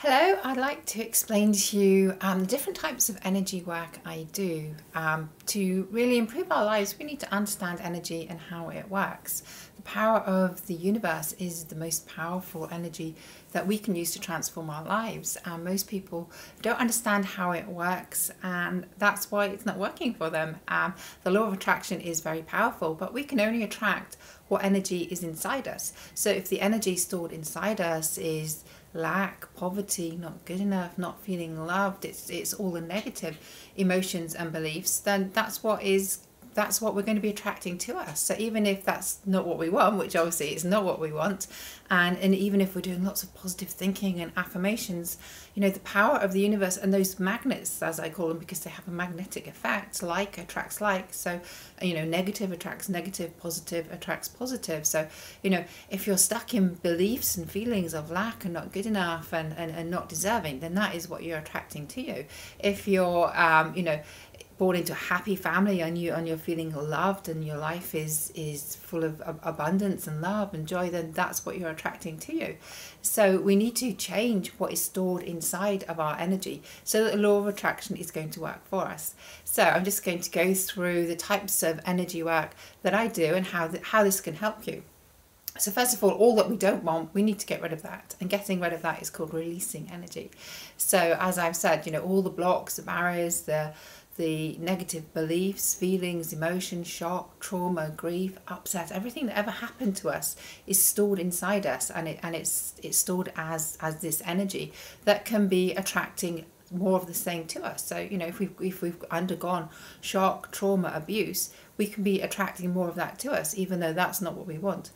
Hello, I'd like to explain to you the different types of energy work I do. To really improve our lives, we need to understand energy and how it works. The power of the universe is the most powerful energy that we can use to transform our lives. Most people don't understand how it works, and that's why it's not working for them. The law of attraction is very powerful, but we can only attract what energy is inside us. So if the energy stored inside us is lack, poverty, not good enough, not feeling loved, it's all the negative emotions and beliefs, then that's what we're going to be attracting to us. So even if that's not what we want, which obviously is not what we want, and even if we're doing lots of positive thinking and affirmations, the power of the universe and those magnets, as I call them, because they have a magnetic effect, like attracts like. So, negative attracts negative, positive attracts positive. So, if you're stuck in beliefs and feelings of lack and not good enough and not deserving, then that is what you're attracting to you. If you're, born into a happy family and you're feeling loved and your life is full of abundance and love and joy, then that's what you're attracting to you. So we need to change what is stored inside of our energy so that the law of attraction is going to work for us. So I'm just going to go through the types of energy work that I do and how this can help you. So first of all that we don't want, we need to get rid of that. And getting rid of that is called releasing energy. So as I've said, all the blocks, the barriers, the negative beliefs, feelings, emotions, shock, trauma, grief, upset, everything that ever happened to us is stored inside us, and it's stored as this energy that can be attracting more of the same to us. So if we've undergone shock, trauma, abuse, we can be attracting more of that to us, even though that's not what we want.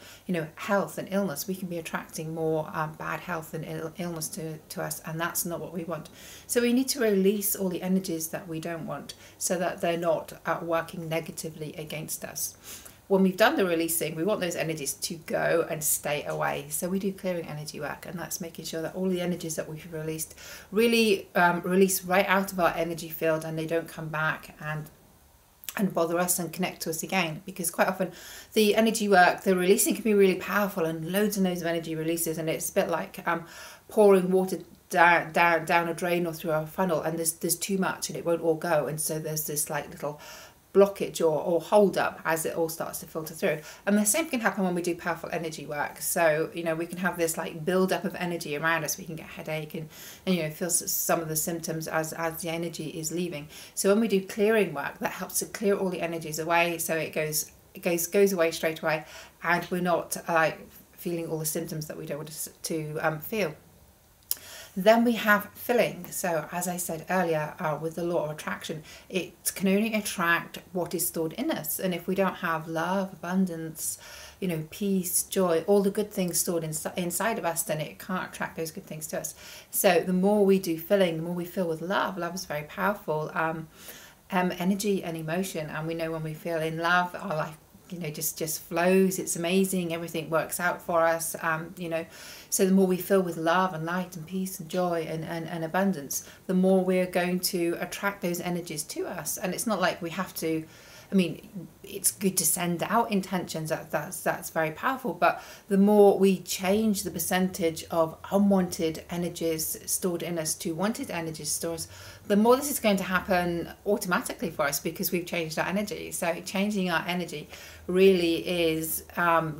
Health and illness, we can be attracting more bad health and illness to us, and that's not what we want. So we need to release all the energies that we don't want so that they're not working negatively against us. When we've done the releasing, we want those energies to go and stay away. So we do clearing energy work, and that's making sure that all the energies that we've released really release right out of our energy field, and they don't come back and bother us and connect to us again. Because quite often the energy work, the releasing, can be really powerful, and loads and loads of energy releases, and it's a bit like pouring water down a drain or through a funnel, and there's too much and it won't all go, and so there's this like little blockage or hold up as it all starts to filter through. And the same can happen when we do powerful energy work. So we can have this like build up of energy around us. We can get a headache and feel some of the symptoms as the energy is leaving. So when we do clearing work, that helps to clear all the energies away, so it goes away straight away, and we're not feeling all the symptoms that we don't want to feel. Then we have filling. So as I said earlier, with the law of attraction, it can only attract what is stored in us. And if we don't have love, abundance, peace, joy, all the good things stored inside of us, then it can't attract those good things to us. So the more we do filling, the more we fill with love. Love is very powerful energy and emotion. And we know when we feel in love, our life just flows. It's amazing. Everything works out for us. So the more we fill with love and light and peace and joy and abundance, the more we're going to attract those energies to us. And it's not like we have to, it's good to send out intentions, that's very powerful, but the more we change the percentage of unwanted energies stored in us to wanted energies stored, the more this is going to happen automatically for us, because we've changed our energy. So changing our energy really is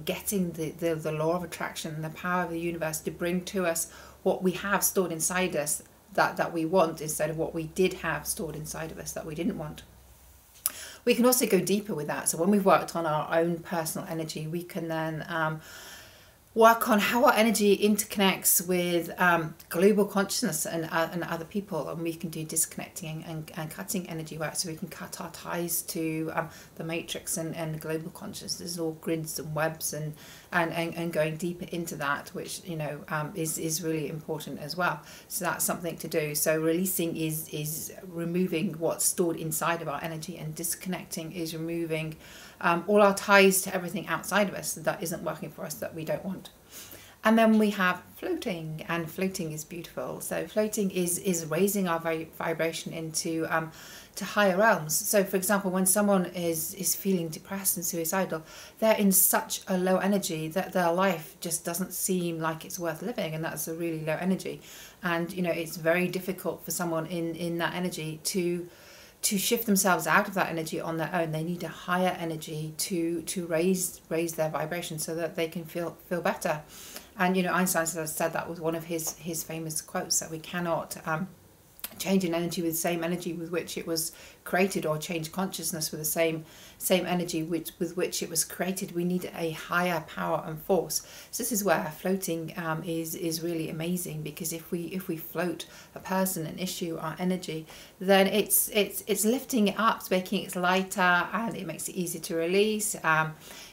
getting the law of attraction and the power of the universe to bring to us what we have stored inside us that we want, instead of what we did have stored inside of us that we didn't want. We can also go deeper with that. So when we've worked on our own personal energy, we can then work on how our energy interconnects with global consciousness and other people, and we can do disconnecting and cutting energy work, so we can cut our ties to the matrix and global consciousness, all grids and webs, and going deeper into that, which is really important as well. So that's something to do. So releasing is removing what's stored inside of our energy, and disconnecting is removing all our ties to everything outside of us that isn't working for us, that we don't want. And then we have floating. floating, and floating is beautiful. So floating is raising our vibration into to higher realms. So for example, when someone is feeling depressed and suicidal, they're in such a low energy that their life just doesn't seem like it's worth living, and that's a really low energy. And you know, it's very difficult for someone in that energy to shift themselves out of that energy on their own. They need a higher energy to raise their vibration so that they can feel better. And you know, Einstein said that was one of his famous quotes, that we cannot change an energy with the same energy with which it was created, or change consciousness with the same energy with which it was created. We need a higher power and force. So this is where floating is really amazing, because if we float a person, an issue, our energy, then it's lifting it up, it's making it lighter, and it makes it easier to release.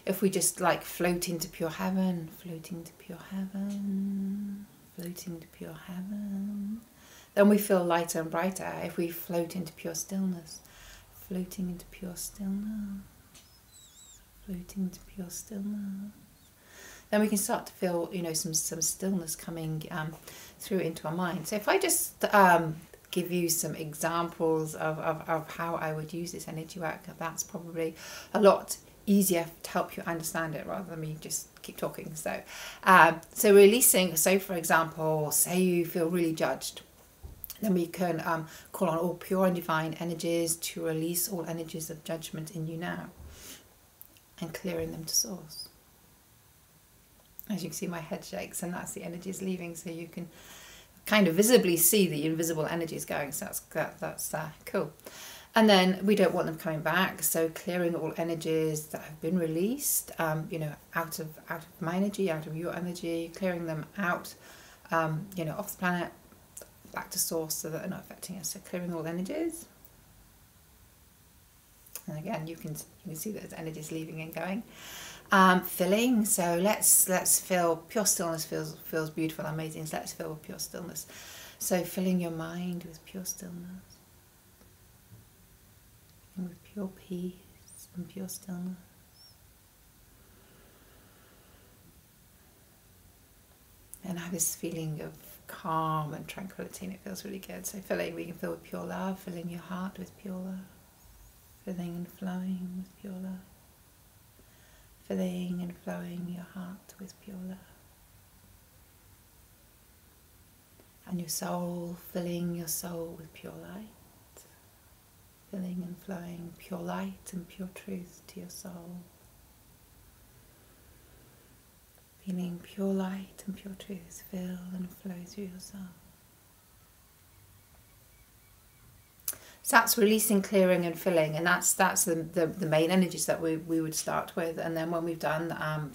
If we just like float into pure heaven, floating to pure heaven, floating to pure heaven, then we feel lighter and brighter. If we float into pure stillness, floating into pure stillness, floating into pure stillness, then we can start to feel, you know, some stillness coming through into our mind. So if I just give you some examples of how I would use this energy work, that's probably a lot easier to help you understand it, rather than me just keep talking. So releasing. So for example, say you feel really judged, then we can call on all pure and divine energies to release all energies of judgment in you now, and clearing them to source. As you can see, my head shakes, and that's the energies leaving, so you can kind of visibly see the invisible energies going. So that's cool. And then we don't want them coming back, so clearing all energies that have been released, you know, out of my energy, out of your energy, clearing them out, you know, off the planet, back to source, so that they're not affecting us. So clearing all energies. And again, you can see that there's energies leaving and going. Filling. So let's feel pure stillness. Feels beautiful, amazing. So let's feel pure stillness. So filling your mind with pure stillness, and with pure peace and pure stillness. And I have this feeling of calm and tranquility, and it feels really good. So filling, we can fill with pure love, filling your heart with pure love, filling and flowing with pure love, filling and flowing your heart with pure love. And your soul, filling your soul with pure light, filling and flowing pure light and pure truth to your soul. Feeling pure light and pure truth fill and flow through your soul. So that's releasing, clearing and filling, and that's the main energies that we would start with. And then when we've done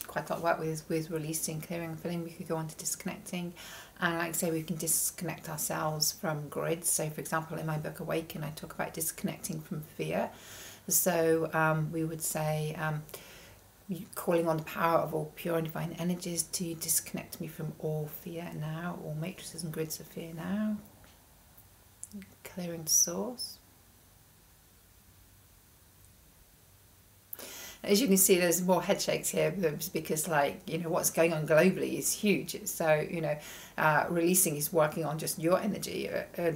quite a lot of work with releasing, clearing and filling, we could go on to disconnecting. And like I say, we can disconnect ourselves from grids. So for example, in my book Awaken, I talk about disconnecting from fear. So we would say, calling on the power of all pure and divine energies to disconnect me from all fear now, all matrices and grids of fear now. Clearing source. As you can see, there's more head shakes here, because, like, you know, what's going on globally is huge. So, you know, releasing is working on just your energy,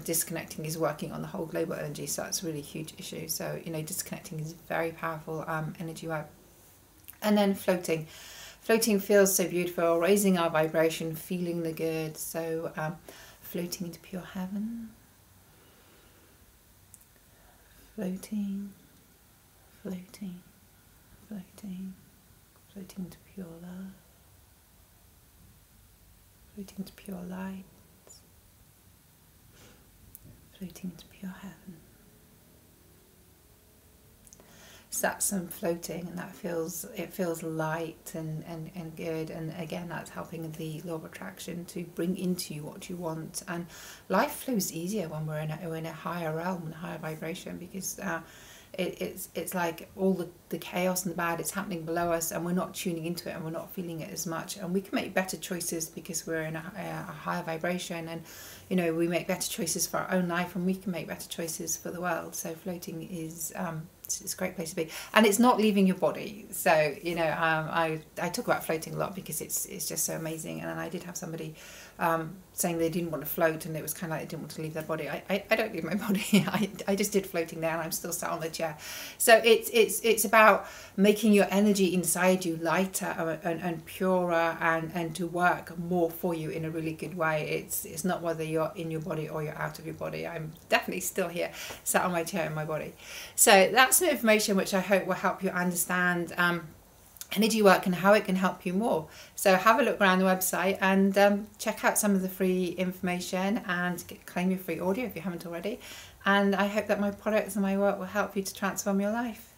disconnecting is working on the whole global energy. So that's a really huge issue. So, you know, disconnecting is very powerful energy work. And then floating. Floating feels so beautiful, raising our vibration, feeling the good. So floating into pure heaven. Floating, floating, floating, floating to pure love. Floating to pure light. Floating to pure heaven. So that's some floating, and that feels light and good, and again that's helping the law of attraction to bring into you what you want. And life flows easier when we're in a higher realm and a higher vibration, because it's like all the chaos and the bad is happening below us, and we're not tuning into it, and we're not feeling it as much, and we can make better choices because we're in a higher vibration. And you know, we make better choices for our own life, and we can make better choices for the world. So floating is it's a great place to be, and it's not leaving your body. So you know, I talk about floating a lot because it's just so amazing. And I did have somebody saying they didn't want to float, and it was kind of like they didn't want to leave their body. I don't leave my body. I just did floating there, and I'm still sat on the chair. So it's about making your energy inside you lighter and purer, and to work more for you in a really good way. It's not whether you're in your body or you're out of your body. I'm definitely still here, sat on my chair in my body. So that's some information which I hope will help you understand energy work and how it can help you more. So have a look around the website and check out some of the free information and claim your free audio if you haven't already. And I hope that my products and my work will help you to transform your life.